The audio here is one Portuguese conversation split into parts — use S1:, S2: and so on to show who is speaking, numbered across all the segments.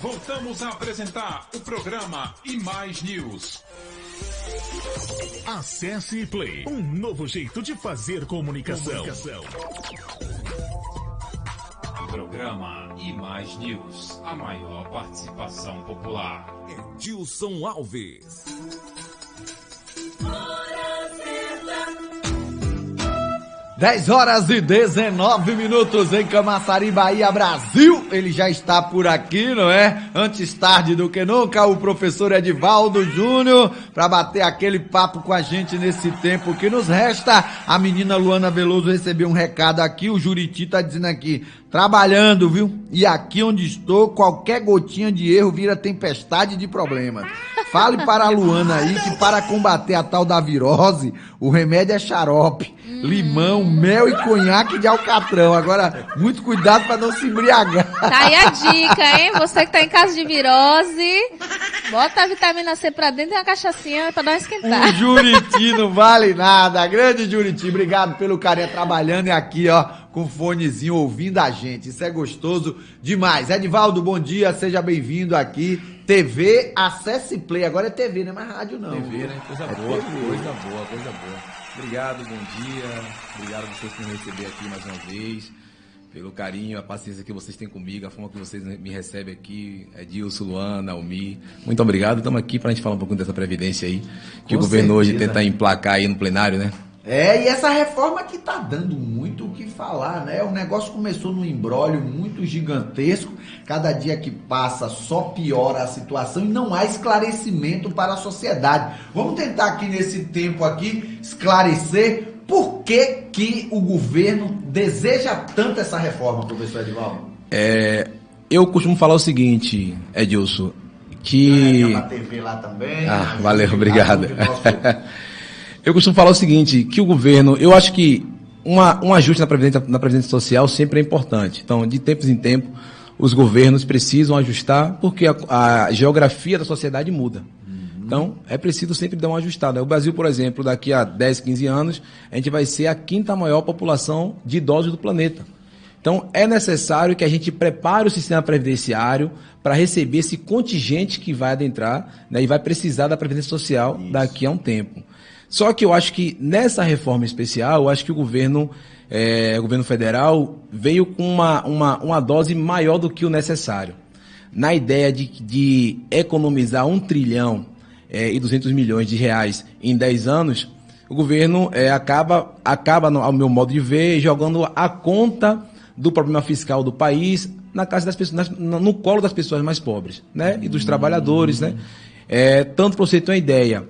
S1: Voltamos a apresentar o programa E Mais News.
S2: Acesse e Play, um novo jeito de fazer comunicação.
S1: Programa E Mais News, a maior participação popular.
S3: Edilson Alves.
S4: 10h19 em Camaçari, Bahia, Brasil. Ele já está por aqui, não é? Antes tarde do que nunca, o professor Edivaldo Júnior, para bater aquele papo com a gente nesse tempo que nos resta. A menina Luana Veloso recebeu um recado aqui, o Juriti tá dizendo aqui, trabalhando, viu? E aqui onde estou, qualquer gotinha de erro vira tempestade de problemas. Fale para a Luana aí que para combater a tal da virose, o remédio é xarope, limão, mel e conhaque de alcatrão. Agora, muito cuidado para não se embriagar.
S5: Tá aí a dica, hein? Você que tá em caso de virose, bota a vitamina C pra dentro e uma cachaçinha pra dar uma esquentada.
S4: O Juriti não vale nada. Grande Juriti, obrigado pelo carinha trabalhando e aqui, ó, com o fonezinho ouvindo a gente. Isso é gostoso demais. Edivaldo, bom dia, seja bem-vindo aqui. TV, Acesse Play. Agora é TV, não é mais rádio, não.
S6: TV, né? Coisa boa, coisa boa. Obrigado, bom dia. Obrigado a vocês por me receber aqui mais uma vez. Pelo carinho, a paciência que vocês têm comigo, a forma que vocês me recebem aqui. Edilson, Luana, Almi. Muito obrigado. Estamos aqui para a gente falar um pouquinho dessa previdência aí. Que o governo hoje tenta emplacar aí no plenário, né?
S4: É, e essa reforma que tá dando muito o que falar, né? O negócio começou num imbróglio muito gigantesco. Cada dia que passa só piora a situação e não há esclarecimento para a sociedade. Vamos tentar aqui nesse tempo aqui esclarecer por que o governo deseja tanto essa reforma, professor Edivaldo.
S6: Eu costumo falar o seguinte, Edilson, que...
S4: Na TV lá também.
S6: Valeu, obrigado. Eu costumo falar o seguinte, que o governo, eu acho que um ajuste na Previdência Social sempre é importante. Então, de tempos em tempos, os governos precisam ajustar, porque a geografia da sociedade muda. Então, é preciso sempre dar uma ajustada. O Brasil, por exemplo, daqui a 10, 15 anos, a gente vai ser a 5ª maior população de idosos do planeta. Então, é necessário que a gente prepare o sistema previdenciário para receber esse contingente que vai adentrar, né, e vai precisar da Previdência Social daqui a um tempo. Só que eu acho que nessa reforma especial, eu acho que o governo federal veio com uma dose maior do que o necessário. Na ideia de economizar 1 trilhão e 200 milhões de reais em 10 anos, o governo acaba, ao meu modo de ver, jogando a conta do problema fiscal do país na casa das pessoas, no colo das pessoas mais pobres, né? E dos trabalhadores, né? Tanto para você ter uma ideia,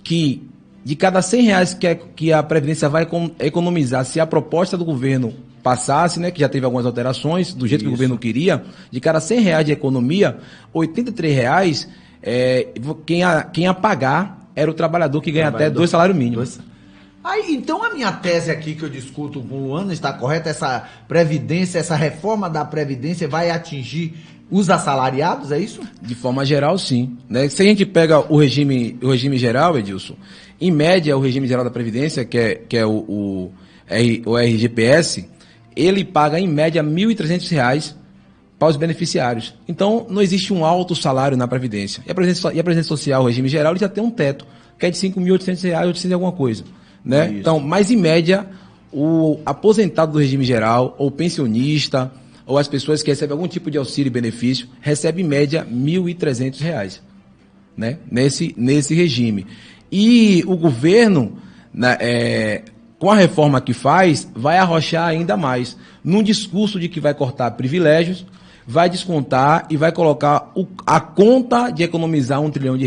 S6: que de cada 100 reais que a Previdência vai economizar, se a proposta do governo passasse, né, que já teve algumas alterações, do jeito que o governo queria, de cada 100 reais de economia, 83 reais, quem ia pagar era o trabalhador que ganha até 2 salários mínimos.
S4: Aí, então a minha tese aqui que eu discuto com o Luana está correta, essa Previdência, essa reforma da Previdência vai atingir os assalariados, é isso?
S6: De forma geral, sim. Né? Se a gente pega o regime geral, Edilson, em média, o regime geral da Previdência, que é o RGPS, ele paga em média R$ 1.300 para os beneficiários. Então, não existe um alto salário na Previdência. E a Previdência Social, o regime geral, ele já tem um teto, que é de R$ 5.800, 800 e alguma coisa. Né? Então, mas em média, o aposentado do regime geral, ou pensionista, ou as pessoas que recebem algum tipo de auxílio e benefício, recebem em média R$ 1.300, né? Nesse regime. E o governo, com a reforma que faz, vai arrochar ainda mais. Num discurso de que vai cortar privilégios, vai descontar e vai colocar a conta de economizar R$ 1 trilhão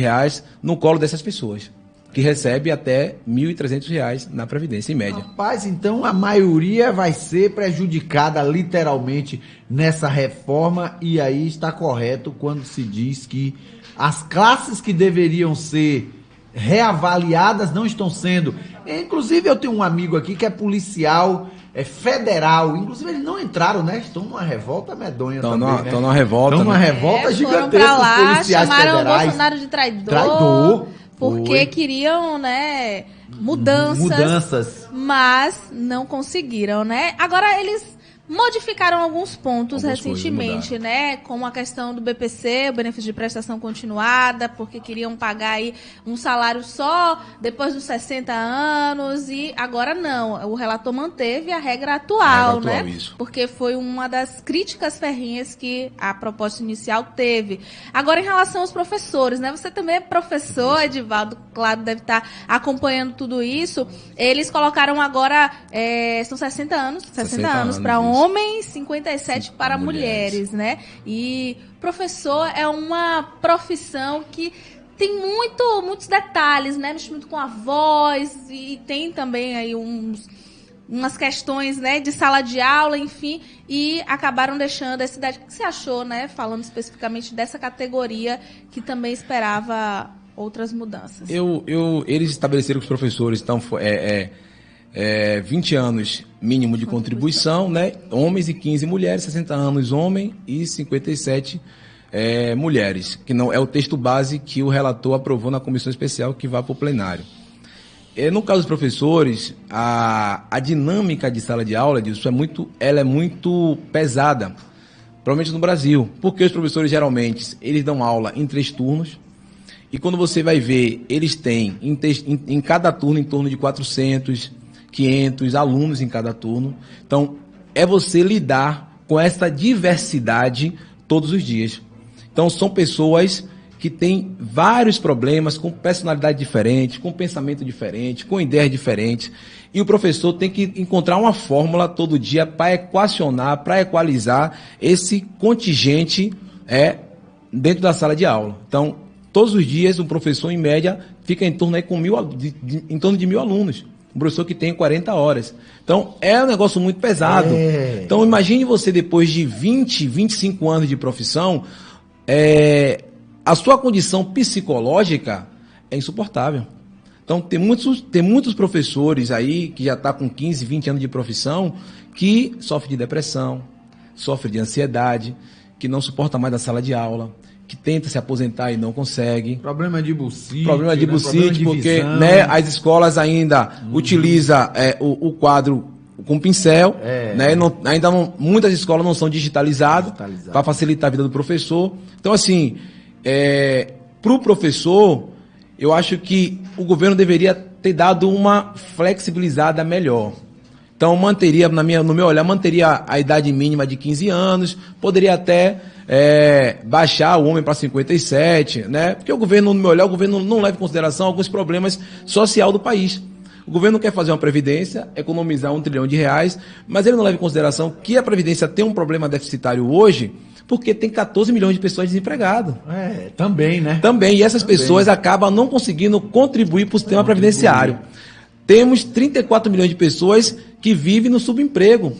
S6: no colo dessas pessoas, que recebe até R$ 1.300 na Previdência, em média.
S4: Rapaz, então a maioria vai ser prejudicada literalmente nessa reforma, e aí está correto quando se diz que as classes que deveriam ser reavaliadas não estão sendo. Inclusive eu tenho um amigo aqui que é policial federal, inclusive eles não entraram, né? Estão numa revolta medonha também, né?
S6: Estão numa revolta.
S4: Estão numa revolta gigantesca,
S5: lá,
S4: os policiais
S5: chamaram
S4: federais.
S5: o Bolsonaro de traidor. Porque queriam, né, mudanças, mas não conseguiram, né? Agora eles Modificaram alguns pontos
S6: Algumas
S5: recentemente,
S6: coisas
S5: né? Como a questão do BPC, o benefício de prestação continuada, porque queriam pagar aí um salário só depois dos 60 anos e agora não. O relator manteve a regra atual, né?
S6: Isso.
S5: Porque foi uma das críticas ferrinhas que a proposta inicial teve. Agora, em relação aos professores, né? Você também é professor, Edivaldo, claro, deve estar acompanhando tudo isso. Eles colocaram agora, são 60 anos para homens, 57 para mulheres, né? E professor é uma profissão que tem muitos detalhes, né? Mexe muito com a voz e tem também aí umas questões, né, de sala de aula, enfim, e acabaram deixando essa idade. O que você achou, né? Falando especificamente dessa categoria que também esperava outras mudanças.
S6: Eles estabeleceram que os professores estão 20 anos mínimo de contribuição, né? Homens e 15 mulheres, 60 anos homem e 57 mulheres, que não é o texto base que o relator aprovou na comissão especial que vai para o plenário. No caso dos professores, a dinâmica de sala de aula disso ela é muito pesada, provavelmente no Brasil, porque os professores geralmente eles dão aula em 3 turnos. E quando você vai ver, eles têm em cada turno em torno de 400, 500 alunos em cada turno. Então, é você lidar com essa diversidade todos os dias. Então, são pessoas que têm vários problemas, com personalidade diferente, com pensamento diferente, com ideias diferentes. E o professor tem que encontrar uma fórmula todo dia para equacionar, para equalizar esse contingente dentro da sala de aula. Então, todos os dias, um professor, em média, fica em torno, em torno de 1.000 alunos. Um professor que tem 40 horas. Então, é um negócio muito pesado. Então, imagine você, depois de 20, 25 anos de profissão, a sua condição psicológica é insuportável. Então, tem muitos professores aí, que já estão com 15, 20 anos de profissão, que sofrem de depressão, sofrem de ansiedade, que não suporta mais a sala de aula, que tenta se aposentar e não consegue.
S4: Problema de bursite.
S6: Problema de bursite, porque né, as escolas ainda utilizam o quadro com pincel. Né, muitas escolas não são digitalizadas para facilitar a vida do professor. Então, assim, para o professor, eu acho que o governo deveria ter dado uma flexibilizada melhor. Então, manteria, no meu olhar, manteria a idade mínima de 15 anos, poderia até baixar o homem para 57, né? Porque o governo, no meu olhar, o governo não leva em consideração alguns problemas sociais do país. O governo quer fazer uma previdência, economizar R$1 trilhão, mas ele não leva em consideração que a previdência tem um problema deficitário hoje, porque tem 14 milhões de pessoas desempregadas.
S4: Também, né?
S6: Também, e essas pessoas acabam não conseguindo contribuir para o sistema previdenciário. Temos 34 milhões de pessoas que vivem no subemprego.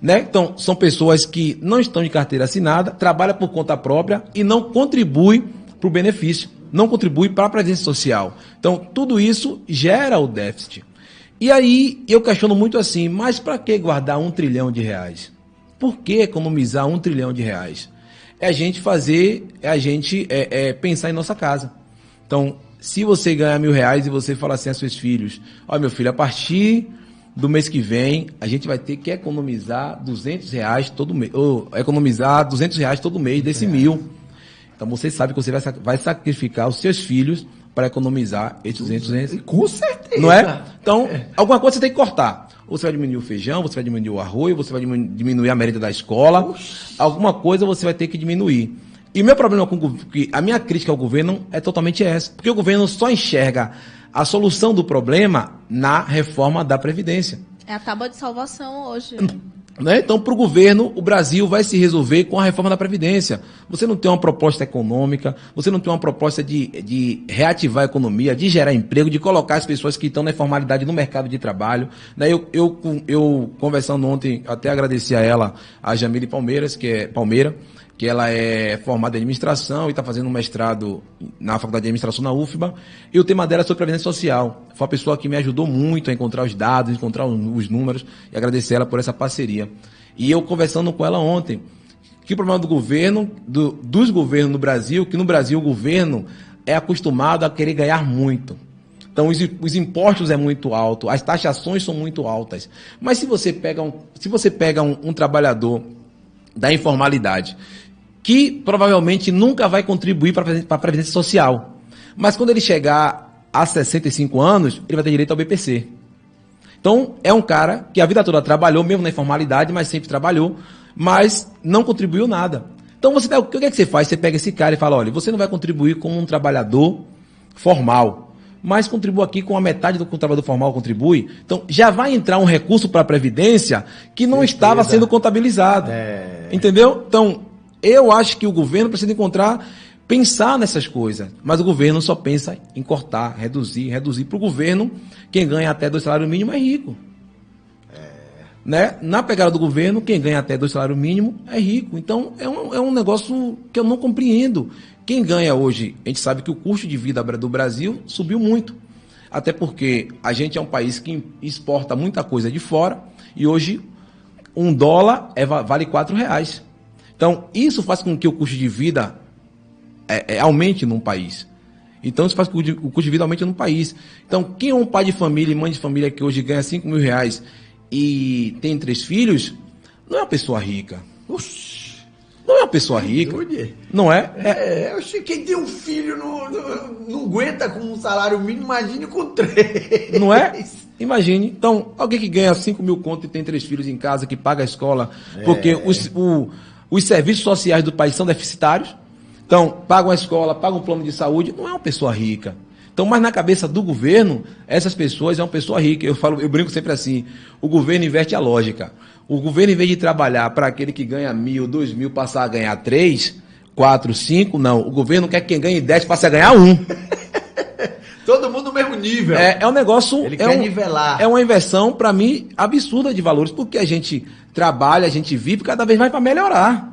S6: Né? Então, são pessoas que não estão de carteira assinada, trabalham por conta própria e não contribuem para o benefício, não contribuem para a previdência social. Então, tudo isso gera o déficit. E aí, eu questiono muito assim, mas para que guardar R$1 trilhão? Por que economizar R$1 trilhão? É a gente pensar em nossa casa. Então, se você ganhar R$1.000 e você falar assim a seus filhos, olha, meu filho, a partir do mês que vem, a gente vai ter que economizar R$200 todo mês, ou economizar R$200 todo mês desse 1.000. Então você sabe que você vai sacrificar os seus filhos para economizar esses 200.
S4: Com certeza.
S6: Não é? Então, alguma coisa você tem que cortar. Ou você vai diminuir o feijão, você vai diminuir o arroz, você vai diminuir a merenda da escola. Alguma coisa você vai ter que diminuir. E o meu problema a minha crítica ao governo é totalmente essa. Porque o governo só enxerga a solução do problema na reforma da Previdência.
S5: É a tábua de salvação hoje.
S6: Né? Então, para o governo, o Brasil vai se resolver com a reforma da Previdência. Você não tem uma proposta econômica, você não tem uma proposta de reativar a economia, de gerar emprego, de colocar as pessoas que estão na informalidade no mercado de trabalho. Né? Eu conversando ontem, até agradeci a ela, a Jamile Palmeira, que ela é formada em administração e está fazendo um mestrado na Faculdade de Administração na UFBA, e o tema dela é sobre Previdência Social. Foi uma pessoa que me ajudou muito a encontrar os dados, encontrar os números, e agradecer ela por essa parceria. E eu conversando com ela ontem, que o problema do governo, dos governos no Brasil, que no Brasil o governo é acostumado a querer ganhar muito. Então, os impostos é muito alto, as taxações são muito altas. Mas se você pega um trabalhador da informalidade, que provavelmente nunca vai contribuir para a Previdência Social, mas quando ele chegar a 65 anos, ele vai ter direito ao BPC. Então, é um cara que a vida toda trabalhou, mesmo na informalidade, mas sempre trabalhou, mas não contribuiu nada. Então, o que é que você faz? Você pega esse cara e fala, olha, você não vai contribuir como um trabalhador formal, mas contribui aqui com a metade do que o trabalhador formal contribui. Então, já vai entrar um recurso para a Previdência que não estava sendo contabilizado. Entendeu? Então, eu acho que o governo precisa pensar nessas coisas. Mas o governo só pensa em cortar, reduzir. Para o governo, quem ganha até 2 salários mínimos é rico. Né? Na pegada do governo, quem ganha até 2 salários mínimos é rico. Então, é um negócio que eu não compreendo. Quem ganha hoje, a gente sabe que o custo de vida do Brasil subiu muito. Até porque a gente é um país que exporta muita coisa de fora e hoje $1 vale R$4. Então, isso faz com que o custo de vida aumente num país. Então, isso faz com que o custo de vida aumente num país. Então, quem é um pai de família e mãe de família que hoje ganha R$5.000 e tem 3 filhos, não é uma pessoa rica. Não é uma pessoa rica. Não é?
S4: Quem tem um filho não aguenta com um salário mínimo, imagine com 3.
S6: Não é? Imagine. Então, alguém que ganha 5.000 conto e tem 3 filhos em casa, que paga a escola, porque os serviços sociais do país são deficitários. Então, pagam a escola, pagam o plano de saúde, não é uma pessoa rica. Então, mas na cabeça do governo, essas pessoas é uma pessoa rica. Eu brinco sempre assim, o governo inverte a lógica. O governo, em vez de trabalhar para aquele que ganha 1.000, 2.000, passar a ganhar 3, 4, 5, não. O governo quer que quem ganhe 10 passe a ganhar 1.
S4: Todo mundo no mesmo nível.
S6: É um negócio...
S4: Ele quer nivelar.
S6: É uma inversão, para mim, absurda de valores, porque a gente trabalha, a gente vive, cada vez mais para melhorar.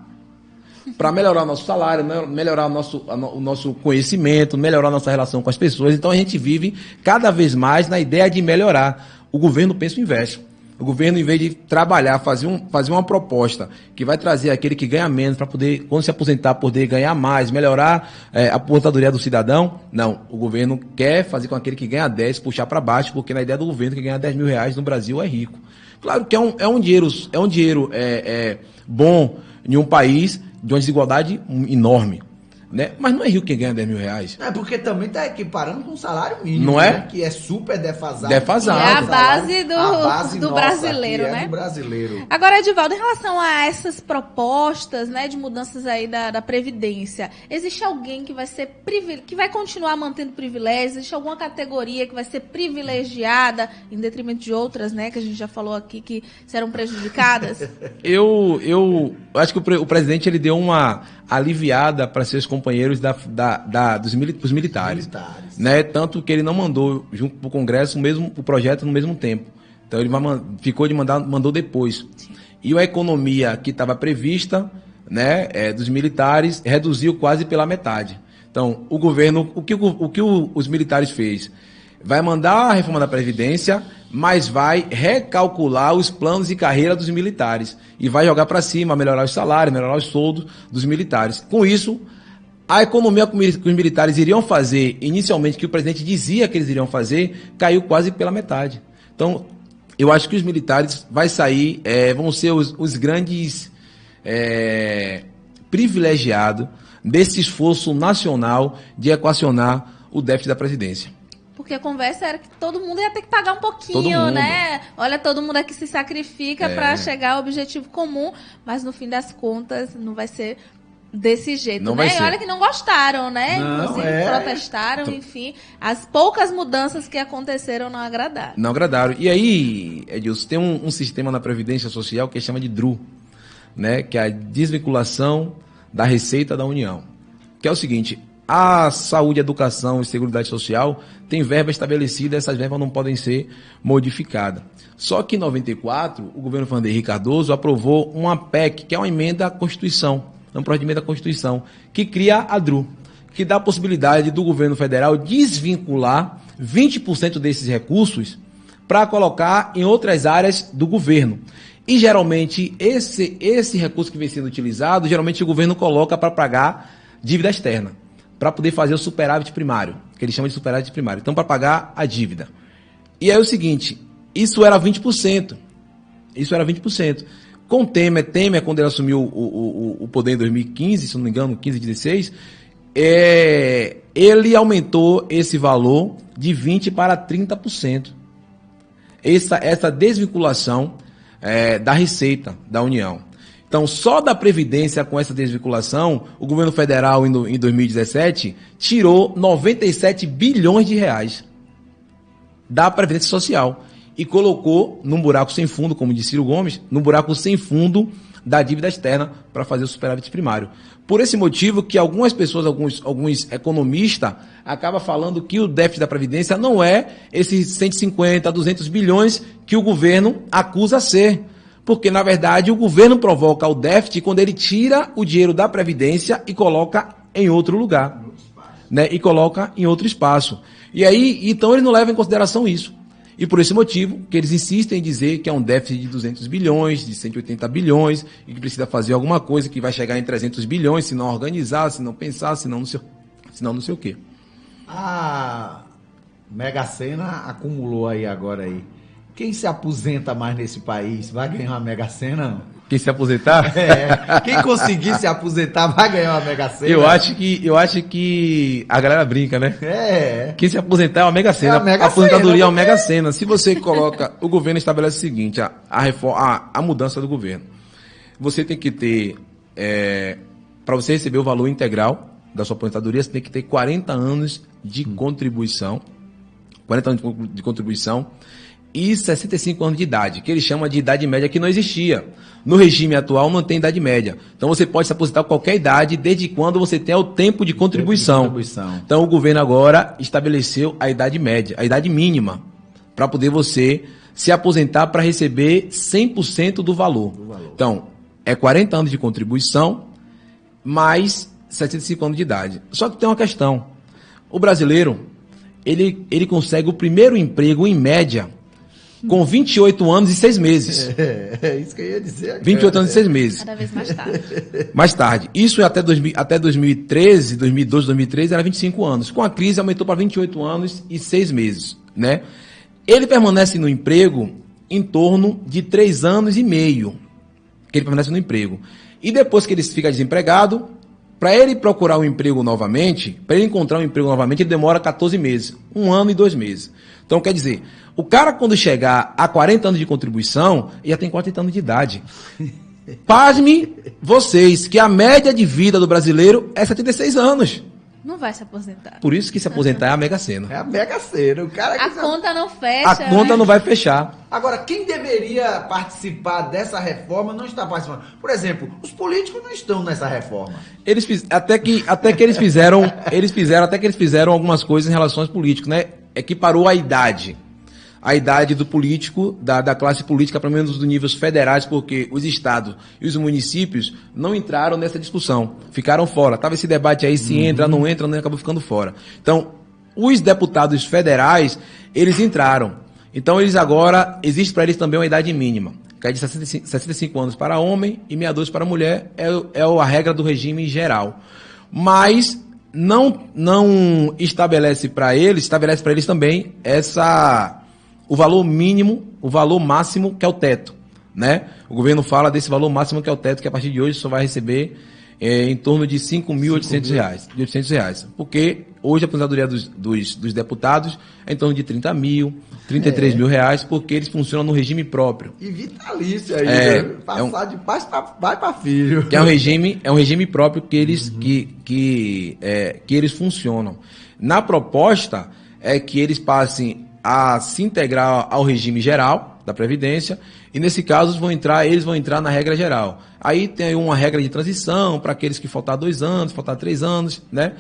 S6: Para melhorar o nosso salário, melhorar o nosso conhecimento, melhorar a nossa relação com as pessoas. Então a gente vive cada vez mais na ideia de melhorar. O governo pensa o inverso. O governo, em vez de trabalhar, fazer uma proposta que vai trazer aquele que ganha menos para poder, quando se aposentar, poder ganhar mais, melhorar a aposentadoria do cidadão, não. O governo quer fazer com aquele que ganha 10 puxar para baixo, porque na ideia do governo, que ganha R$10.000 no Brasil é rico. Claro que é um dinheiro bom em um país de uma desigualdade enorme, né? Mas não é rico quem ganha R$10.000.
S4: É porque também está equiparando com o salário mínimo,
S6: não é?
S4: Né? Que é super defasado.
S6: Defasado.
S5: É a base do brasileiro, né?
S4: Do brasileiro.
S5: Agora, Edivaldo, em relação a essas propostas, né, de mudanças aí da Previdência, existe alguém que vai continuar mantendo privilégios? Existe alguma categoria que vai ser privilegiada em detrimento de outras, né, que a gente já falou aqui que serão prejudicadas?
S6: Eu acho que o presidente ele deu uma aliviada para seus companheiros dos militares. Né? Tanto que ele não mandou junto para o Congresso o projeto no mesmo tempo. Então ele mandou depois. Sim. E a economia que estava prevista, né, dos militares reduziu quase pela metade. Então o governo, o que os militares fez? Vai mandar a reforma da Previdência, mas vai recalcular os planos de carreira dos militares e vai jogar para cima, melhorar os salários, melhorar os soldos dos militares. Com isso, a economia que os militares iriam fazer, inicialmente, que o presidente dizia que eles iriam fazer, caiu quase pela metade. Então, eu acho que os militares vão ser os grandes privilegiados desse esforço nacional de equacionar o déficit da Previdência.
S5: Porque a conversa era que todo mundo ia ter que pagar um pouquinho, né? Olha, todo mundo aqui se sacrifica para chegar ao objetivo comum, mas no fim das contas não vai ser desse jeito,
S6: não
S5: né?
S6: Vai ser.
S5: E olha que não gostaram, né? Inclusive protestaram, então, enfim. As poucas mudanças que aconteceram não agradaram.
S6: Não agradaram. E aí, Edilson, tem um sistema na Previdência Social que chama de DRU, né? Que é a desvinculação da Receita da União. Que é o seguinte... A saúde, educação e seguridade social tem verba estabelecida, essas verbas não podem ser modificadas. Só que em 94, o governo Fernando Henrique Cardoso aprovou uma PEC, que é uma emenda à Constituição, um projeto de emenda à Constituição, que cria a DRU, que dá a possibilidade do governo federal desvincular 20% desses recursos para colocar em outras áreas do governo. E geralmente, esse recurso que vem sendo utilizado, geralmente o governo coloca para pagar dívida externa, para poder fazer o superávit primário, que ele chama de superávit primário. Então, para pagar a dívida. E aí é o seguinte, isso era 20%. Isso era 20%. Com Temer, quando ele assumiu o poder em 2015, se não me engano, 15, 16, ele aumentou esse valor de 20% para 30%. Essa desvinculação da receita da União. Então, só da Previdência, com essa desvinculação, o governo federal, em 2017, tirou 97 bilhões de reais da Previdência Social e colocou num buraco sem fundo, como disse Ciro Gomes, num buraco sem fundo da dívida externa para fazer o superávit primário. Por esse motivo que algumas pessoas, alguns economistas, acabam falando que o déficit da Previdência não é esses 150, 200 bilhões que o governo acusa ser. Porque, na verdade, o governo provoca o déficit quando ele tira o dinheiro da Previdência e coloca em outro lugar. Né? E coloca em outro espaço. E aí, então, ele não leva em consideração isso. E por esse motivo que eles insistem em dizer que é um déficit de 200 bilhões, de 180 bilhões, e que precisa fazer alguma coisa que vai chegar em 300 bilhões, se não organizar, se não pensar, se não não sei o quê.
S4: A Mega Sena acumulou agora. Quem se aposenta mais nesse país vai ganhar uma Mega Sena, não?
S6: Quem se aposentar?
S4: Quem conseguir se aposentar vai ganhar uma Mega Sena.
S6: Eu acho que a galera brinca, né? Quem se aposentar é uma Mega Sena. A aposentadoria é uma Mega Sena. Se você coloca, o governo estabelece o seguinte, a mudança do governo. Você tem que ter, para você receber o valor integral da sua aposentadoria, você tem que ter 40 anos de contribuição. 40 anos de contribuição. E 65 anos de idade, que ele chama de idade média, que não existia. No regime atual não tem idade média. Então você pode se aposentar com qualquer idade, desde quando você tem o tempo de contribuição. Então o governo agora estabeleceu a idade média, a idade mínima, para poder você se aposentar para receber 100% do valor. Então, é 40 anos de contribuição, mais 65 anos de idade. Só que tem uma questão. O brasileiro, ele consegue o primeiro emprego, em média, com 28 anos e 6 meses.
S4: É isso que eu ia dizer agora.
S6: 28 anos e 6 meses.
S5: Cada vez mais tarde.
S6: Mais tarde. Isso até 2013, 2012, 2013, era 25 anos. Com a crise, aumentou para 28 anos e 6 meses. Né? Ele permanece no emprego em torno de 3 anos e meio. Que ele permanece no emprego. E depois que ele fica desempregado, para ele procurar um emprego novamente, para ele encontrar um emprego novamente, ele demora 14 meses. 1 ano e 2 meses. Então, quer dizer, o cara, quando chegar a 40 anos de contribuição, já tem 40 anos de idade. Pasme vocês, que a média de vida do brasileiro é 76 anos.
S5: Não vai se aposentar.
S6: Por isso que se aposentar é a Mega Sena.
S4: É a Mega Sena. O cara
S5: A conta não fecha.
S6: A conta não vai fechar.
S4: Agora, quem deveria participar dessa reforma não está participando. Por exemplo, os políticos não estão nessa reforma.
S6: Até que eles fizeram algumas coisas em relação aos políticos, né? Equiparou a idade do político, da classe política, pelo menos dos níveis federais, porque os estados e os municípios não entraram nessa discussão, ficaram fora. Tava esse debate aí, se entra, não acabou ficando fora. Então, os deputados federais, eles entraram. Então, eles agora, existe para eles também uma idade mínima, que é de 65 anos para homem e 62 para mulher, é a regra do regime geral. Mas não estabelece para eles também o valor mínimo, o valor máximo, que é o teto, né? O governo fala desse valor máximo, que é o teto, que a partir de hoje só vai receber em torno de R$5.800 reais. Porque hoje a aposentadoria dos deputados é em torno de 30 mil, 33 mil reais, porque eles funcionam no regime próprio.
S4: E vitalício aí, né? Passar de pai para filho.
S6: Que é um regime próprio que eles, que eles funcionam. Na proposta é que eles passem a se integrar ao regime geral da Previdência, e nesse caso eles vão entrar na regra geral. Aí tem uma regra de transição para aqueles que faltar 2 anos, faltar 3 anos, né?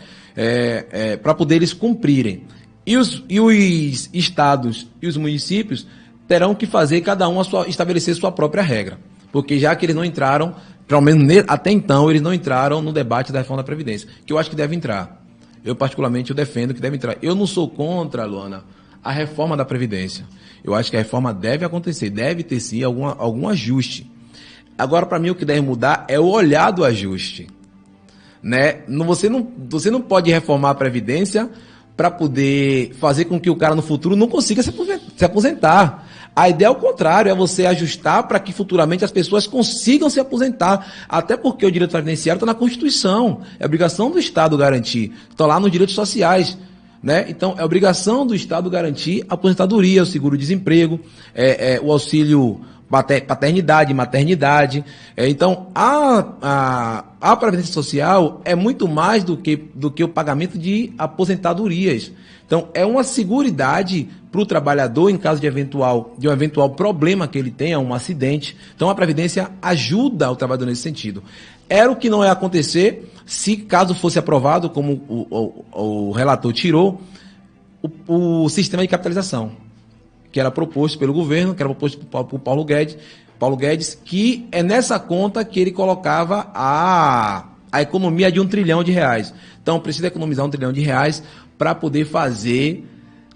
S6: Para poder eles cumprirem. E os estados e os municípios terão que fazer cada um estabelecer sua própria regra. Porque já que eles não entraram, pelo menos até então, eles não entraram no debate da reforma da Previdência, que eu acho que deve entrar. Eu, particularmente, defendo que deve entrar. Eu não sou contra, Luana, a reforma da Previdência. Eu acho que a reforma deve acontecer, deve ter sim algum ajuste. Agora, para mim, o que deve mudar é o olhar do ajuste. Né? Você não pode reformar a Previdência para poder fazer com que o cara no futuro não consiga se aposentar. A ideia é o contrário, é você ajustar para que futuramente as pessoas consigam se aposentar. Até porque o direito previdenciário está na Constituição. É obrigação do Estado garantir. Está lá nos direitos sociais. Né? Então, é obrigação do Estado garantir a aposentadoria, o seguro-desemprego, o auxílio paternidade, maternidade. Então, a Previdência Social é muito mais do que o pagamento de aposentadorias. Então, é uma seguridade para o trabalhador em caso de um eventual problema que ele tenha, um acidente. Então, a Previdência ajuda o trabalhador nesse sentido. Era o que não ia acontecer se, caso fosse aprovado, como o relator tirou, o sistema de capitalização, que era proposto pelo governo, que era proposto por Paulo Guedes, que é nessa conta que ele colocava a economia de R$1 trilhão. Então, precisa economizar R$1 trilhão para poder fazer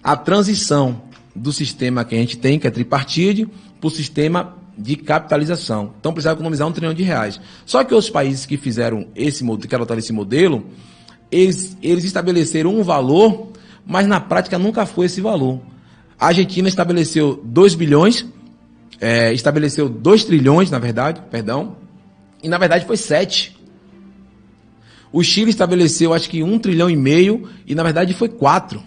S6: a transição do sistema que a gente tem, que é tripartide, para o sistema de capitalização. Então, precisava economizar R$1 trilhão. Só que os países que fizeram que adotaram esse modelo, eles estabeleceram um valor, mas na prática nunca foi esse valor. A Argentina estabeleceu 2 bilhões, estabeleceu 2 trilhões, na verdade, e na verdade foi 7. O Chile estabeleceu, acho que 1,5 trilhão, e na verdade foi 4.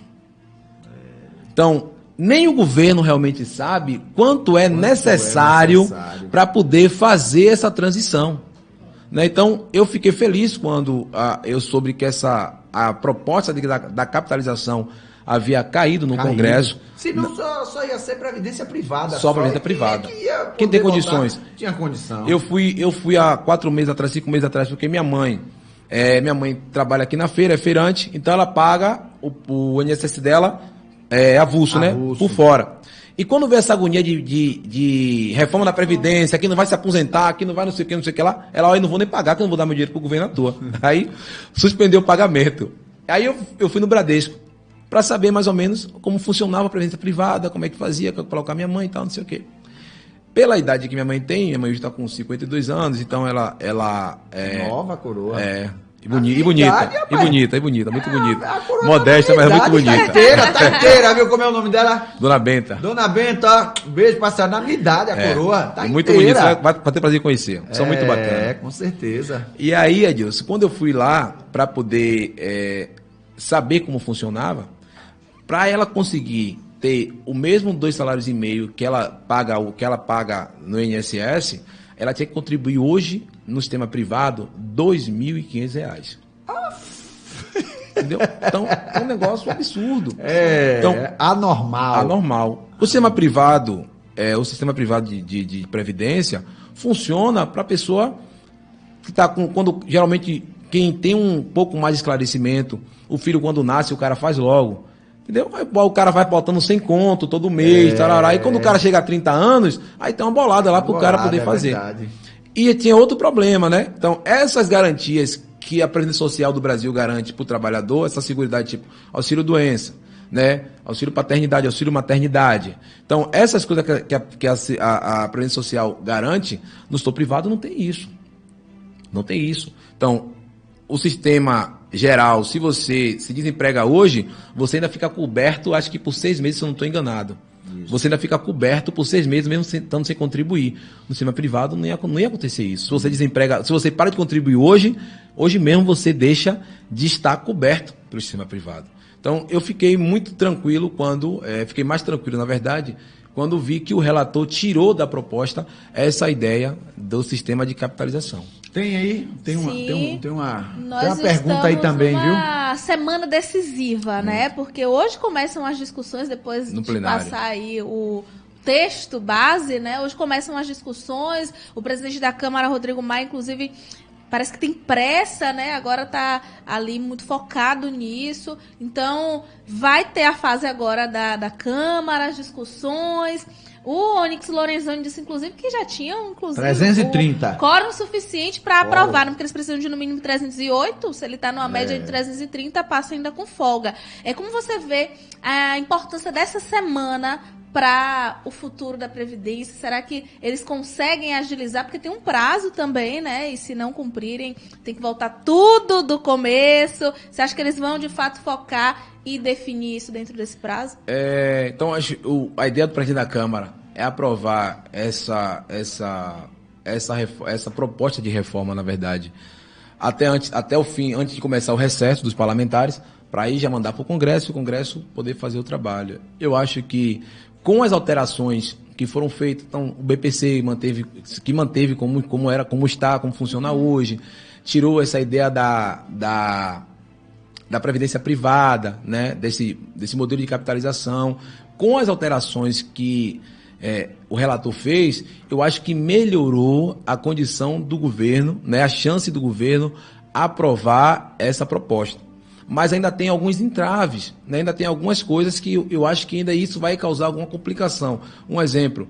S6: Então, nem o governo realmente sabe quanto é necessário para poder fazer essa transição. Né? Então, eu fiquei feliz quando eu soube que a proposta da capitalização havia caído no Congresso.
S4: Senão só ia ser previdência privada.
S6: Só previdência privada. Quem tem condições?
S4: Tinha condição.
S6: Eu fui há 5 meses atrás, porque minha mãe trabalha aqui na feira, é feirante, então ela paga o INSS dela avulso, né? Por fora. E quando vê essa agonia de reforma da Previdência, que não vai se aposentar, que não vai não sei o que lá, ela, eu não vou nem pagar, que eu não vou dar meu dinheiro pro governo à toa. Aí, suspendeu o pagamento. Aí eu fui no Bradesco, para saber mais ou menos como funcionava a previdência privada, como é que fazia, colocar minha mãe e tal, não sei o quê. Pela idade que minha mãe hoje está com 52 anos, então ela é...
S4: Nova, coroa.
S6: E bonita, muito bonita. Modesta, mas muito bonita.
S4: Tá inteira, viu como é o nome dela?
S6: Dona Benta.
S4: Dona Benta, um beijo pra senhora, na minha idade, a coroa. Tá
S6: muito bonita, vai ter prazer em conhecer. São muito bacana.
S4: Com certeza.
S6: E aí, Edilson, quando eu fui lá para poder saber como funcionava, para ela conseguir ter o mesmo 2,5 salários que ela paga no INSS, ela tinha que contribuir hoje no sistema privado R$2.500. Entendeu? Então, é um negócio absurdo.
S4: Então, anormal.
S6: O sistema privado, de previdência, funciona para a pessoa que está quando geralmente quem tem um pouco mais de esclarecimento, o filho quando nasce, o cara faz logo. Entendeu? Aí, o cara vai botando 100 conto todo mês, tarará, e quando o cara chega a 30 anos, aí tem uma bolada lá para o cara poder fazer.
S4: Verdade.
S6: E tinha outro problema, né? Então, essas garantias que a Previdência Social do Brasil garante para o trabalhador, essa seguridade tipo auxílio-doença, né? Auxílio paternidade, auxílio maternidade. Então, essas coisas que a Previdência Social garante, no setor privado não tem isso. Não tem isso. Então, o sistema geral, se você se desemprega hoje, você ainda fica coberto, acho que por 6 meses, se eu não estou enganado. Isso. Você ainda fica coberto por 6 meses, mesmo estando sem contribuir. No sistema privado não ia acontecer isso. Se você desemprega, se você para de contribuir hoje mesmo você deixa de estar coberto pelo sistema privado. Então, eu fiquei muito tranquilo fiquei mais tranquilo, na verdade, quando vi que o relator tirou da proposta essa ideia do sistema de capitalização.
S4: Tem aí, tem uma pergunta aí também, viu?
S5: Uma semana decisiva, né? Porque hoje começam as discussões, depois
S6: no
S5: de
S6: plenário.
S5: passar aí o texto base, né? Hoje começam as discussões, o presidente da Câmara, Rodrigo Maia, inclusive, parece que tem pressa, né? Agora está ali muito focado nisso. Então, vai ter a fase agora da Câmara, as discussões. O Onyx Lorenzoni disse, inclusive, que já tinham,
S4: 330.
S5: Quórum suficiente para aprovar, porque eles precisam de no mínimo 308. Se ele está numa média de 330, passa ainda com folga. Como você vê a importância dessa semana para o futuro da Previdência? Será que eles conseguem agilizar? Porque tem um prazo também, né? E se não cumprirem, tem que voltar tudo do começo. Você acha que eles vão, de fato, focar e definir isso dentro desse prazo?
S6: Então, a ideia do presidente da Câmara é aprovar essa proposta de reforma, na verdade, até o fim, antes de começar o recesso dos parlamentares, para aí já mandar para o Congresso e o Congresso poder fazer o trabalho. Eu acho que, com as alterações que foram feitas, então o BPC manteve como está, como funciona hoje, tirou essa ideia da previdência privada, né, desse modelo de capitalização, com as alterações que o relator fez, eu acho que melhorou a condição do governo, né, a chance do governo aprovar essa proposta. Mas ainda tem alguns entraves, né? Ainda tem algumas coisas que eu acho que ainda isso vai causar alguma complicação. Um exemplo,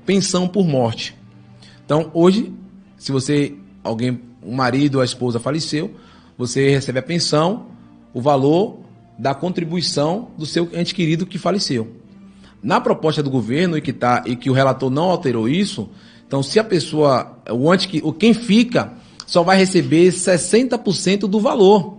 S6: pensão por morte. Então, hoje, se o marido ou a esposa faleceu, você recebe a pensão, o valor da contribuição do seu ente querido que faleceu. Na proposta do governo, e que o relator não alterou isso, então se a pessoa, quem fica, só vai receber 60% do valor.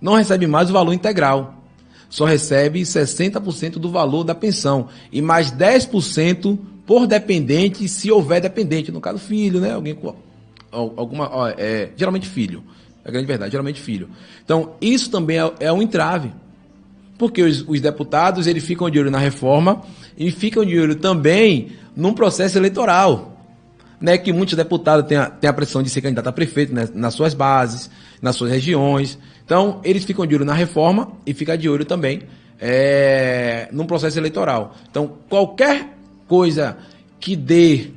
S6: Não recebe mais o valor integral. Só recebe 60% do valor da pensão. E mais 10% por dependente, se houver dependente. No caso, filho, né? Geralmente filho. É a grande verdade, geralmente filho. Então, isso também é um entrave. Porque os deputados, eles ficam de olho na reforma e ficam de olho também num processo eleitoral. Né, que muitos deputados têm a pressão de ser candidato a prefeito, né, nas suas bases, nas suas regiões. Então, eles ficam de olho na reforma e ficam de olho também num processo eleitoral. Então, qualquer coisa que dê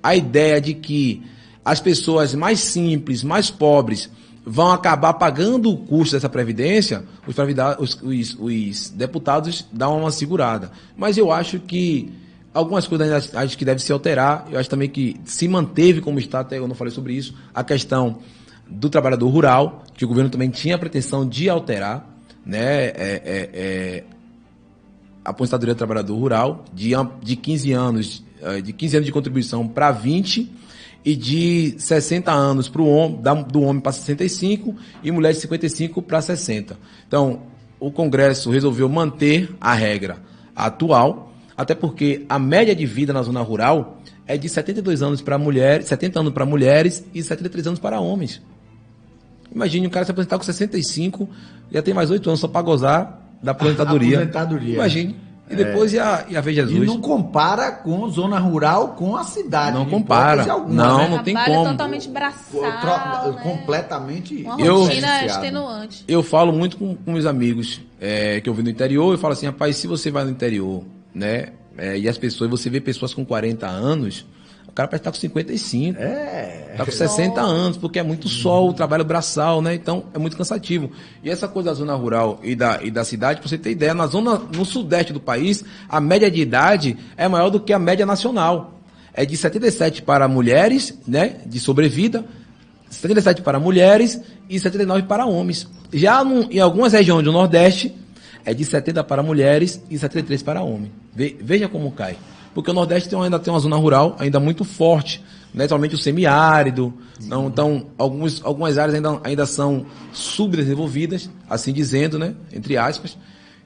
S6: a ideia de que as pessoas mais simples, mais pobres, vão acabar pagando o custo dessa previdência, os deputados dão uma segurada. Mas eu acho que algumas coisas acho que deve se alterar. Eu acho também que se manteve como está, até eu não falei sobre isso, a questão do trabalhador rural, que o governo também tinha a pretensão de alterar, né, a aposentadoria do trabalhador rural, de 15 anos de contribuição para 20 e de 60 anos do homem para 65 e mulher de 55 para 60. Então, o Congresso resolveu manter a regra atual, até porque a média de vida na zona rural é de 72 anos para mulheres, 70 anos para mulheres e 73 anos para homens. Imagine um cara se aposentar com 65, já tem mais 8 anos só para gozar da aposentadoria. Imagine. E depois ia ver Jesus.
S4: E não compara com zona rural com a cidade.
S6: Não compara. Alguma, não tem como.
S5: Totalmente braçal, né?
S4: Completamente.
S5: Uma rotina extenuante.
S6: Eu falo muito com meus amigos que eu vi no interior. Eu falo assim, rapaz, se você vai no interior, né? E as pessoas, você vê pessoas com 40 anos, o cara parece estar com 55. Está com 60 anos, porque é muito sol, o trabalho braçal, né? Então é muito cansativo. E essa coisa da zona rural e da cidade, pra você ter ideia, no sudeste do país, a média de idade é maior do que a média nacional. É de 77 para mulheres, né? De sobrevida, 77 para mulheres e 79 para homens. Já em algumas regiões do Nordeste, é de 70 para mulheres e 73 para homens. Veja como cai. Porque o Nordeste ainda tem uma zona rural ainda muito forte, né? Somente o semiárido. Então, algumas áreas ainda são subdesenvolvidas, assim dizendo, né? Entre aspas.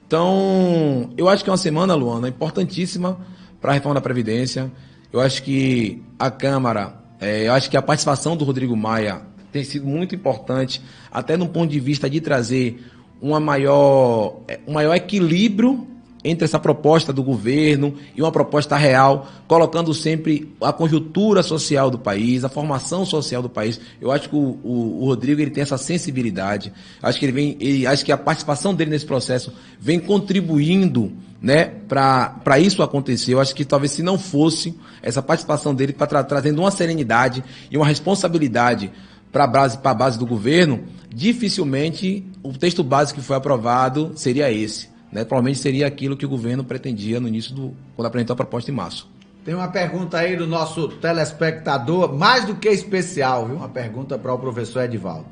S6: Então, eu acho que é uma semana, Luana, importantíssima para a reforma da Previdência. Eu acho que a Câmara, eu acho que a participação do Rodrigo Maia tem sido muito importante, até no ponto de vista de trazer um maior equilíbrio entre essa proposta do governo e uma proposta real, colocando sempre a conjuntura social do país, a formação social do país. Eu acho que o Rodrigo ele tem essa sensibilidade. Acho que acho que a participação dele nesse processo vem contribuindo, né, para isso acontecer. Eu acho que talvez se não fosse essa participação dele trazendo uma serenidade e uma responsabilidade para a base do governo, dificilmente o texto base que foi aprovado seria esse. Né? Provavelmente seria aquilo que o governo pretendia no início quando apresentou a proposta em março.
S4: Tem uma pergunta aí do nosso telespectador, mais do que especial, viu? Uma pergunta para o professor Edivaldo.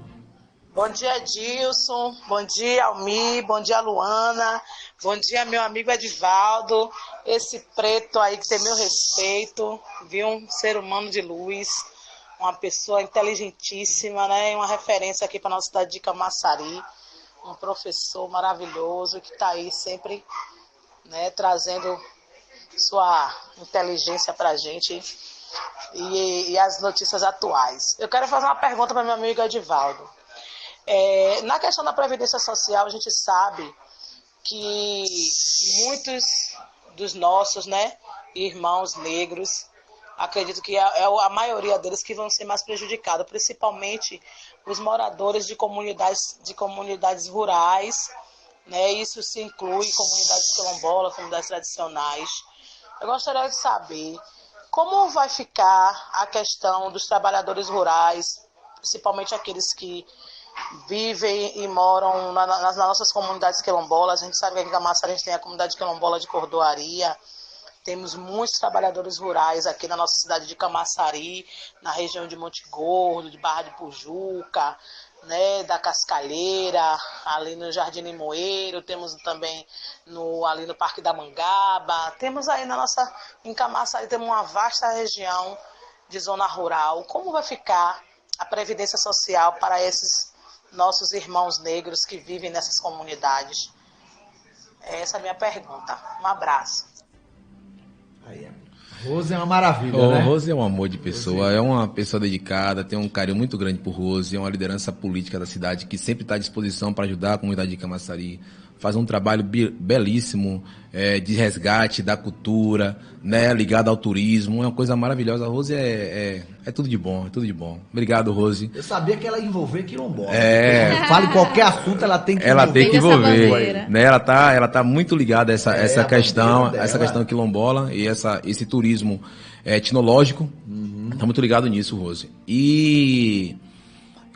S7: Bom dia, Edilson. Bom dia, Almi. Bom dia, Luana. Bom dia, meu amigo Edivaldo. Esse preto aí que tem meu respeito, viu? Um ser humano de luz, uma pessoa inteligentíssima, né? Uma referência aqui para nossa cidade de Camaçari. Um professor maravilhoso que está aí sempre, né, trazendo sua inteligência para a gente e as notícias atuais. Eu quero fazer uma pergunta para meu amigo Edivaldo. Na questão da Previdência Social, a gente sabe que muitos dos nossos, né, irmãos negros, acredito que é a maioria deles que vão ser mais prejudicados, principalmente os moradores de comunidades rurais, né? Isso se inclui comunidades quilombolas, comunidades tradicionais. Eu gostaria de saber como vai ficar a questão dos trabalhadores rurais, principalmente aqueles que vivem e moram nas nossas comunidades quilombolas. A gente sabe que aqui em Camaçari a gente tem a comunidade quilombola de Cordoaria. Temos muitos trabalhadores rurais aqui na nossa cidade de Camaçari, na região de Monte Gordo, de Barra de Pujuca, né, da Cascalheira, ali no Jardim Limoeiro, temos também ali no Parque da Mangaba. Temos aí em Camaçari, temos uma vasta região de zona rural. Como vai ficar a Previdência Social para esses nossos irmãos negros que vivem nessas comunidades? Essa é a minha pergunta. Um abraço.
S4: Rose é uma maravilha, né?
S6: Rose é um amor de pessoa, é uma pessoa dedicada, tem um carinho muito grande por Rose, é uma liderança política da cidade que sempre está à disposição para ajudar a comunidade de Camaçari, faz um trabalho belíssimo de resgate da cultura, né, ligado ao turismo, é uma coisa maravilhosa. A Rose é tudo de bom, é tudo de bom. Obrigado, Rose.
S4: Eu sabia que ela ia envolver quilombola. Fale qualquer assunto, ela tem que envolver.
S6: Ela tem que envolver, né? Ela tá muito ligada a essa questão quilombola e esse turismo etnológico. Tá muito ligado nisso, Rose. E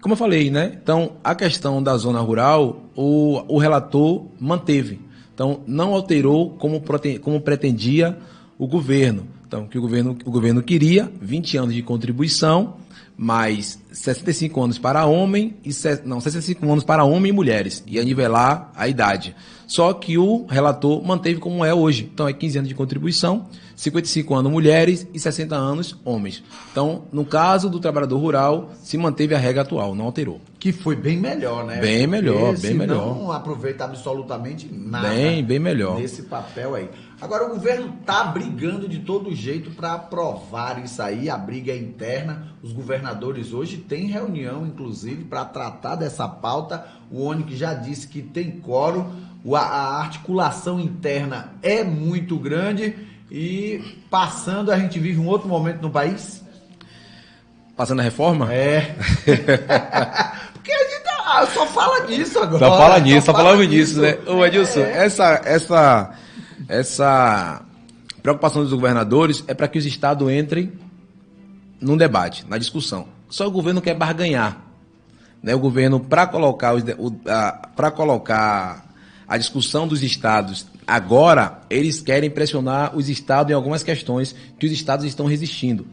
S6: como eu falei, né? Então, a questão da zona rural, o relator manteve. Então, não alterou como pretendia o governo. Então, que o governo queria 20 anos de contribuição, mais 65 anos para homem 65 anos para homem e mulheres, ia nivelar a idade. Só que o relator manteve como é hoje. Então, é 15 anos de contribuição, 55 anos mulheres e 60 anos homens. Então, no caso do trabalhador rural, se manteve a regra atual, não alterou.
S4: Que foi bem melhor, né?
S6: Bem melhor, bem melhor.
S4: Não aproveita absolutamente nada.
S6: Bem melhor.
S4: Nesse papel aí. Agora, o governo está brigando de todo jeito para aprovar isso aí, a briga é interna. Os governadores hoje têm reunião, inclusive, para tratar dessa pauta. O ONIC já disse que tem quórum, a articulação interna é muito grande e passando, a gente vive um outro momento no país.
S6: Passando a reforma?
S4: Porque a gente só fala disso agora.
S6: Só falamos disso, né? Ô, Edilson, essa preocupação dos governadores é para que os estados entrem num debate, na discussão. Só o governo quer barganhar, né? O governo, para colocar a discussão dos estados agora, eles querem pressionar os estados em algumas questões que os estados estão resistindo.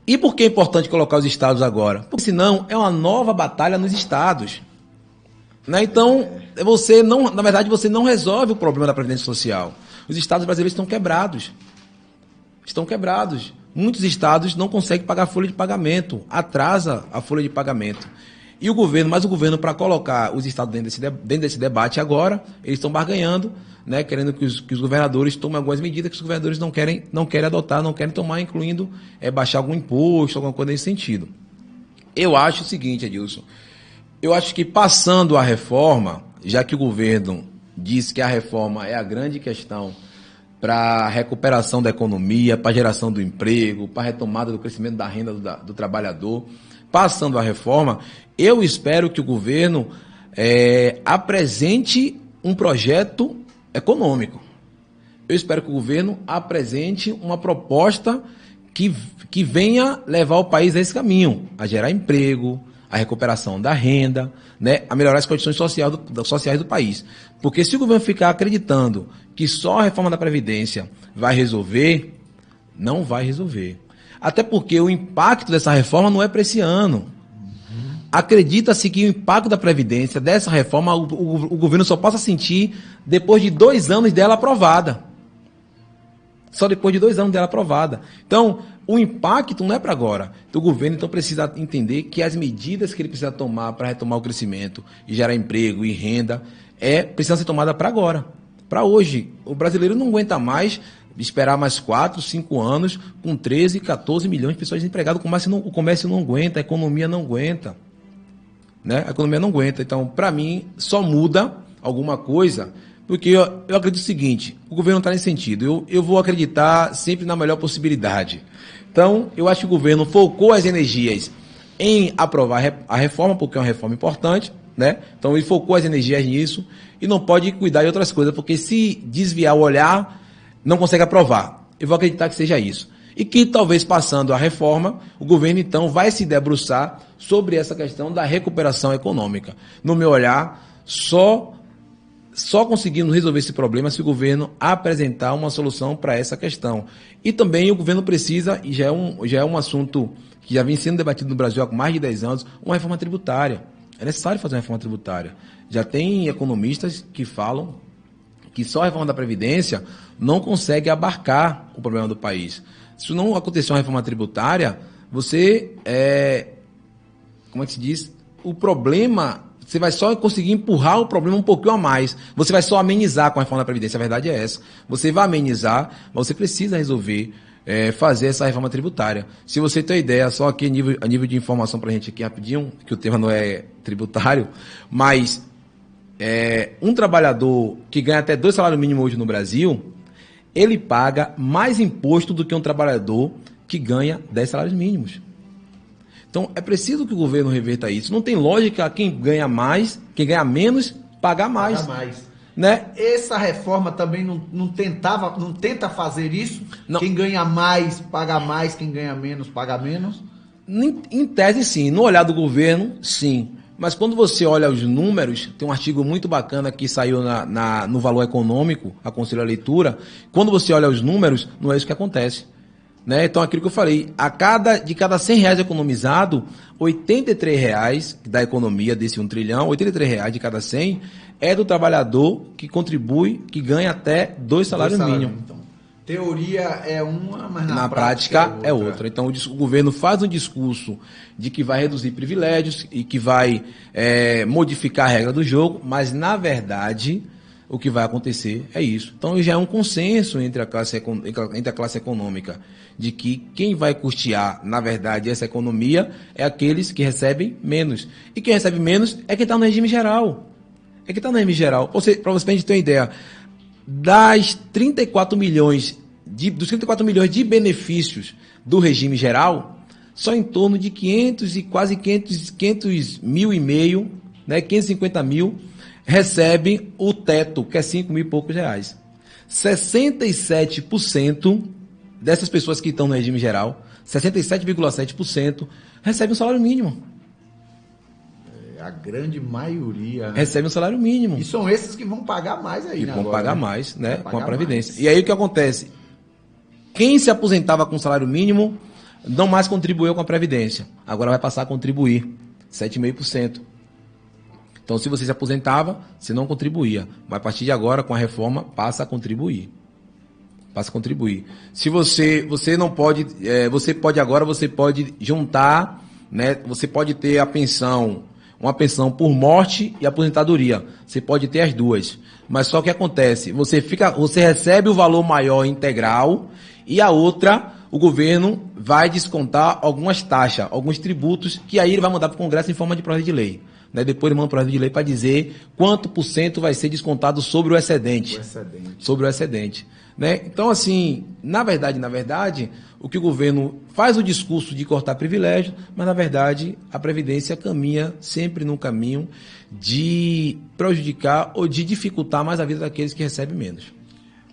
S6: E por que é importante colocar os estados agora? Porque senão é uma nova batalha nos estados. Né? Então, na verdade, você não resolve o problema da Previdência Social. Os estados brasileiros estão quebrados. Muitos estados não conseguem pagar a folha de pagamento, atrasa a folha de pagamento. E o governo, para colocar os estados dentro desse debate agora, eles estão barganhando, né, querendo que os governadores tomem algumas medidas que os governadores não querem adotar, não querem tomar, incluindo baixar algum imposto, alguma coisa nesse sentido. Eu acho o seguinte, Edilson, eu acho que passando a reforma, já que o governo diz que a reforma é a grande questão para a recuperação da economia, para a geração do emprego, para a retomada do crescimento da renda do trabalhador, passando a reforma, eu espero que o governo apresente um projeto econômico. Eu espero que o governo apresente uma proposta que venha levar o país a esse caminho, a gerar emprego, a recuperação da renda, né, a melhorar as condições sociais do país. Porque se o governo ficar acreditando que só a reforma da Previdência vai resolver, não vai resolver. Até porque o impacto dessa reforma não é para esse ano. acredita-se que o impacto da Previdência, dessa reforma, o governo só possa sentir depois de 2 anos dela aprovada. Só depois de 2 anos dela aprovada. Então, o impacto não é para agora. O governo, então, precisa entender que as medidas que ele precisa tomar para retomar o crescimento e gerar emprego e renda precisam ser tomadas para agora, para hoje. O brasileiro não aguenta mais esperar mais 4, 5 anos com 13, 14 milhões de pessoas desempregadas. O comércio não aguenta, a economia não aguenta. Né? A economia não aguenta. Então, para mim, só muda alguma coisa, porque eu acredito o seguinte, o governo está nesse sentido. Eu vou acreditar sempre na melhor possibilidade. Então, eu acho que o governo focou as energias em aprovar a reforma, porque é uma reforma importante, né? Então, ele focou as energias nisso e não pode cuidar de outras coisas, porque se desviar o olhar, não consegue aprovar. Eu vou acreditar que seja isso. E que talvez passando a reforma, o governo então vai se debruçar sobre essa questão da recuperação econômica. No meu olhar, só conseguimos resolver esse problema se o governo apresentar uma solução para essa questão. E também o governo precisa, e já é um assunto que já vem sendo debatido no Brasil há mais de 10 anos, uma reforma tributária. É necessário fazer uma reforma tributária. Já tem economistas que falam que só a reforma da Previdência não consegue abarcar o problema do país. Se não acontecer uma reforma tributária, você, como é que se diz? O problema, você vai só conseguir empurrar o problema um pouquinho a mais. Você vai só amenizar com a reforma da Previdência, a verdade é essa. Você vai amenizar, mas você precisa resolver fazer essa reforma tributária. Se você tem ideia, só aqui a nível de informação para a gente aqui rapidinho, que o tema não é tributário, mas um trabalhador que ganha até 2 salários mínimos hoje no Brasil, ele paga mais imposto do que um trabalhador que ganha 10 salários mínimos. Então, é preciso que o governo reverta isso. Não tem lógica quem ganha mais, quem ganha menos, pagar mais.
S4: Pagar mais.
S6: Né?
S4: Essa reforma também não tenta fazer isso?
S6: Não.
S4: Quem ganha mais, paga mais, quem ganha menos, paga menos?
S6: Em tese, sim. No olhar do governo, sim. Mas quando você olha os números, tem um artigo muito bacana que saiu no Valor Econômico, aconselho a leitura. Quando você olha os números, não é isso que acontece. Né? Então, aquilo que eu falei, de cada 100 reais economizado, 83 reais da economia desse 1 trilhão, 83 reais de cada 100 é do trabalhador que contribui, que ganha até 2 salários mínimos.
S4: Então, teoria é uma, mas
S6: na prática é outra. Então, o governo faz um discurso de que vai reduzir privilégios e que vai modificar a regra do jogo, mas, na verdade, o que vai acontecer é isso. Então, já é um consenso entre a classe econômica de que quem vai custear, na verdade, essa economia é aqueles que recebem menos. E quem recebe menos é quem está no regime geral. É quem está no regime geral. Para você ter uma ideia, dos 34 milhões de benefícios do regime geral, só em torno de 500 e quase 500 mil e meio, né, 550 mil, recebem o teto, que é 5 mil e poucos reais. 67% dessas pessoas que estão no regime geral, 67,7%, recebem um salário mínimo.
S4: A grande maioria
S6: recebe um salário mínimo.
S4: E são esses que vão pagar mais aí,
S6: né? Vão pagar mais, né? Com a Previdência.
S4: Mais.
S6: E aí o que acontece? Quem se aposentava com salário mínimo não mais contribuiu com a Previdência. Agora vai passar a contribuir 7,5%. Então, se você se aposentava, você não contribuía. Mas a partir de agora, com a reforma, passa a contribuir. Passa a contribuir. Se você não pode, você pode juntar, né? Você pode ter uma pensão por morte e aposentadoria. Você pode ter as duas. Mas só que acontece, você recebe o valor maior integral e a outra, o governo vai descontar algumas taxas, alguns tributos, que aí ele vai mandar para o Congresso em forma de projeto de lei. Né? Depois ele manda um projeto de lei para dizer quanto % vai ser descontado sobre o excedente. Sobre o excedente. Né? Então, assim, na verdade, o que o governo faz o discurso de cortar privilégio, mas, na verdade, a Previdência caminha sempre num caminho de prejudicar ou de dificultar mais a vida daqueles que recebem menos.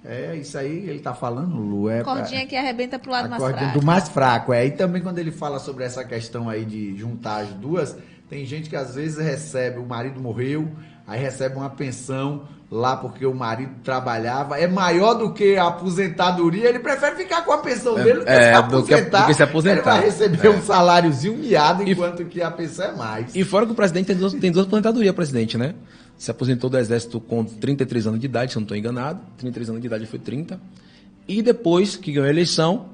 S4: É, isso aí ele está falando, Lu.
S5: Cordinha que arrebenta para o lado mais fraco.
S4: Do mais fraco, E também quando ele fala sobre essa questão aí de juntar as duas, tem gente que às vezes recebe, o marido morreu, aí recebe uma pensão lá porque o marido trabalhava, é maior do que a aposentadoria, ele prefere ficar com a pensão dele
S6: do que se aposentar.
S4: Ele vai receber um saláriozinho miado, enquanto que a pensão é mais.
S6: E fora que o presidente tem duas aposentadorias, presidente, né? Se aposentou do Exército com 33 anos de idade, se eu não estou enganado. 33 anos de idade foi 30. E depois que ganhou a eleição,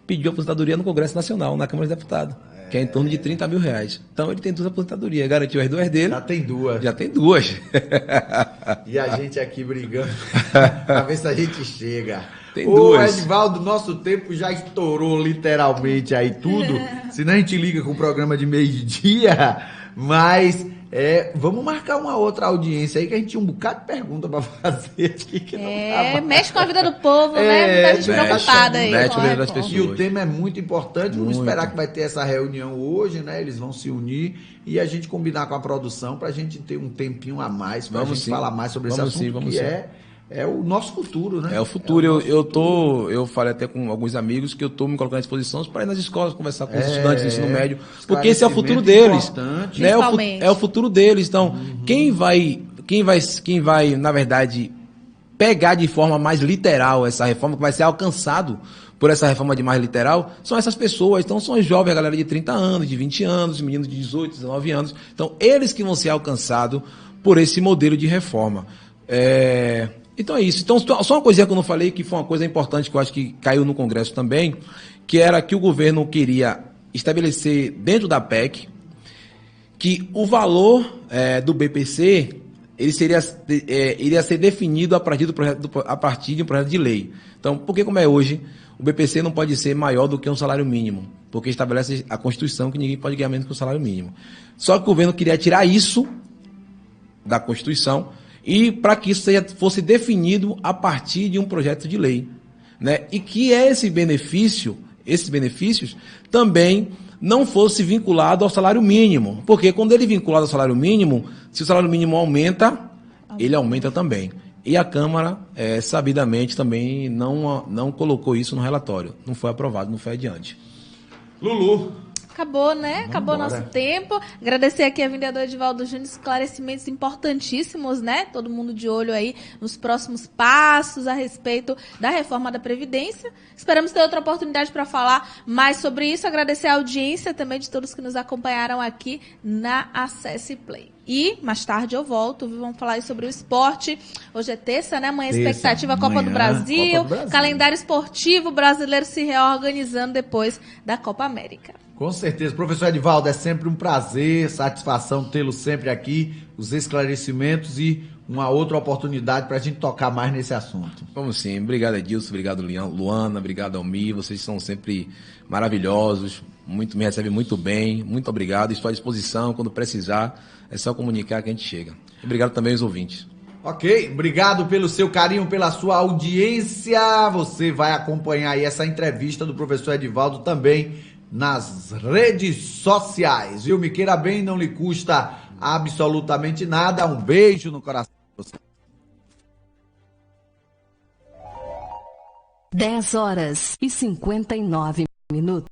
S6: pediu aposentadoria no Congresso Nacional, na Câmara dos Deputados. Que é em torno de 30 mil reais. Então ele tem duas aposentadorias. Garantiu as duas dele.
S4: Já tem duas.
S6: Já tem duas.
S4: E a gente aqui brigando pra ver se a gente chega.
S6: Tem duas.
S4: Edivaldo, nosso tempo já estourou literalmente aí tudo. Senão a gente liga com o programa de meio-dia. Mas vamos marcar uma outra audiência aí, que a gente tinha um bocado de pergunta pra fazer aqui. Que não
S5: mexe com a vida do povo, né? Muita gente preocupada aí.
S6: Mexe com a vida das pessoas.
S4: E o tema é muito importante. Vamos esperar que vai ter essa reunião hoje, né? Eles vão se unir e a gente combinar com a produção pra gente ter um tempinho a mais, pra gente falar mais sobre esse assunto, que é o nosso futuro, né?
S6: É o futuro. Eu falei até com alguns amigos que eu estou me colocando à disposição para ir nas escolas conversar com os estudantes do ensino médio, porque esse é o futuro deles. Né? É o futuro deles. Então, quem vai, na verdade, pegar de forma mais literal essa reforma, que vai ser alcançado por essa reforma de mais literal, são essas pessoas. Então, são os jovens, a galera de 30 anos, de 20 anos, meninos de 18, 19 anos. Então, eles que vão ser alcançados por esse modelo de reforma. Então é isso. Então, só uma coisinha que eu não falei, que foi uma coisa importante que eu acho que caiu no Congresso também, que era que o governo queria estabelecer dentro da PEC que o valor do BPC ele iria ser definido a partir de um projeto de lei. Então, porque como é hoje, o BPC não pode ser maior do que um salário mínimo, porque estabelece a Constituição que ninguém pode ganhar menos que o salário mínimo. Só que o governo queria tirar isso da Constituição e para que isso fosse definido a partir de um projeto de lei, né? E que esses benefícios também não fosse vinculado ao salário mínimo, porque quando ele é vinculado ao salário mínimo, se o salário mínimo aumenta, ele aumenta também. E a Câmara, sabidamente, também não colocou isso no relatório, não foi aprovado, não foi adiante.
S4: Lulu.
S5: Acabou, né? Acabou o nosso tempo. Agradecer aqui a vereador Edivaldo Júnior, esclarecimentos importantíssimos, né? Todo mundo de olho aí nos próximos passos a respeito da reforma da Previdência. Esperamos ter outra oportunidade para falar mais sobre isso. Agradecer a audiência também de todos que nos acompanharam aqui na Acesse Play. E mais tarde eu volto, vamos falar aí sobre o esporte. Hoje é terça, né? Amanhã expectativa Copa do Brasil. Calendário esportivo brasileiro se reorganizando depois da Copa América.
S4: Com certeza. Professor Edivaldo, é sempre um prazer, satisfação tê-lo sempre aqui, os esclarecimentos e uma outra oportunidade para a gente tocar mais nesse assunto.
S6: Vamos sim. Obrigado, Edilson. Obrigado, Luana. Obrigado, Almir. Vocês são sempre maravilhosos. Me recebem muito bem. Muito obrigado. Estou à disposição. Quando precisar, é só comunicar que a gente chega. Obrigado também aos ouvintes.
S4: Ok, obrigado pelo seu carinho, pela sua audiência. Você vai acompanhar aí essa entrevista do professor Edivaldo também nas redes sociais, viu? Me queira bem, não lhe custa absolutamente nada. Um beijo no coração de você.
S8: 10h59.